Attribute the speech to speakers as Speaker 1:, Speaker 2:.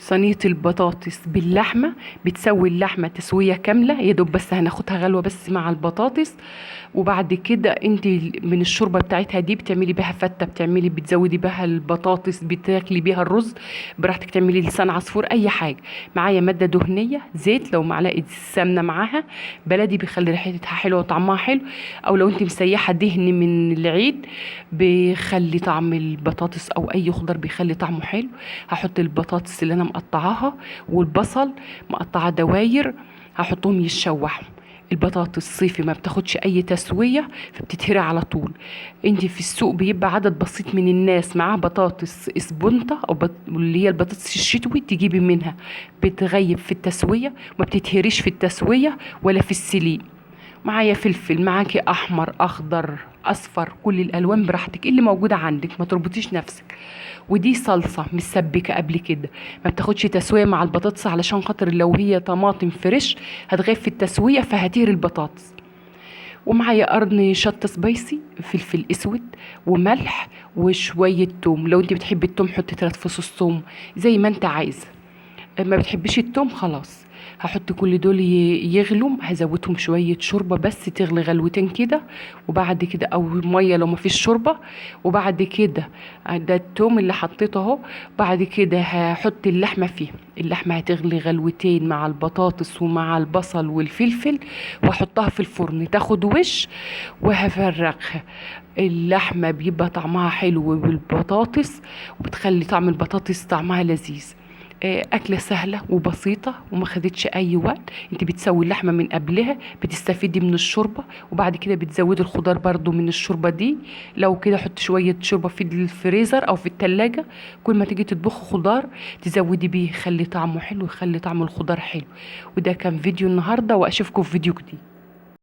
Speaker 1: صينية البطاطس باللحمة، بتسوي اللحمة تسوية كاملة يا دوب، بس هناخدها غلوة بس مع البطاطس. وبعد كده انت من الشوربة بتاعتها دي بتعملي بيها فتة، بتزودي بيها البطاطس، بتاكلي بيها الرز براحتك، تعملي لسان عصفور اي حاجة. معايا مادة دهنية زيت، لو معلقة سمنة معاها بلدي بيخلي ريحتها حلوة وطعمها حلو، او لو انت مسيحة دهن من العيد بيخلي طعم البطاطس او اي خضار بيخلي طعمه حلو. هحط البطاطس اللي انا مقطعاها والبصل مقطعه دواير، هحطهم يتشوحوا. البطاطس صيفي ما بتاخدش اي تسويه، فبتتهري على طول. انت في السوق بيبقى عدد بسيط من الناس معاه بطاطس اسبونتا او اللي هي البطاطس الشتوي، تجيبي منها بتغيب في التسويه، ما بتتهريش في التسويه ولا في السليق. معايا فلفل، معاكي احمر اخضر اصفر، كل الالوان براحتك اللي موجوده عندك، ما تربطيش نفسك. ودي صلصه مسبكه قبل كده، ما بتاخدش تسويه مع البطاطس علشان خاطر لو هي طماطم فريش هتغيب في التسويه فهتهري البطاطس. ومعايا قرن شطه سبايسي، فلفل اسود وملح وشويه توم، لو انت بتحبي التوم حطي 3 فصوص توم زي ما انت عايزه. ما بتحبيش التوم خلاص. هحط كل دول يغلوا، هزودهم شوية شوربة بس تغلي غلوتين كده، وبعد كده او مية لو ما فيش شوربة. وبعد كده ده التوم اللي حطيته اهو. بعد كده هحط اللحمة فيه، اللحمة هتغلي غلوتين مع البطاطس ومع البصل والفلفل، واحطها في الفرن تاخد وش وهفرغها. اللحمة بيبقى طعمها حلو بالبطاطس، وبتخلي طعم البطاطس طعمها لذيذ. أكلة سهلة وبسيطة وما خدتش أي وقت. انت بتسوي اللحمة من قبلها، بتستفيدي من الشوربة، وبعد كده بتزودي الخضار برضو من الشوربة دي. لو كده حط شوية شوربة في الفريزر أو في التلاجة، كل ما تيجي تطبخي خضار تزودي بيه، يخلي طعمه حلو، يخلي طعم الخضار حلو. وده كان فيديو النهاردة، وأشوفكم في فيديو جديد.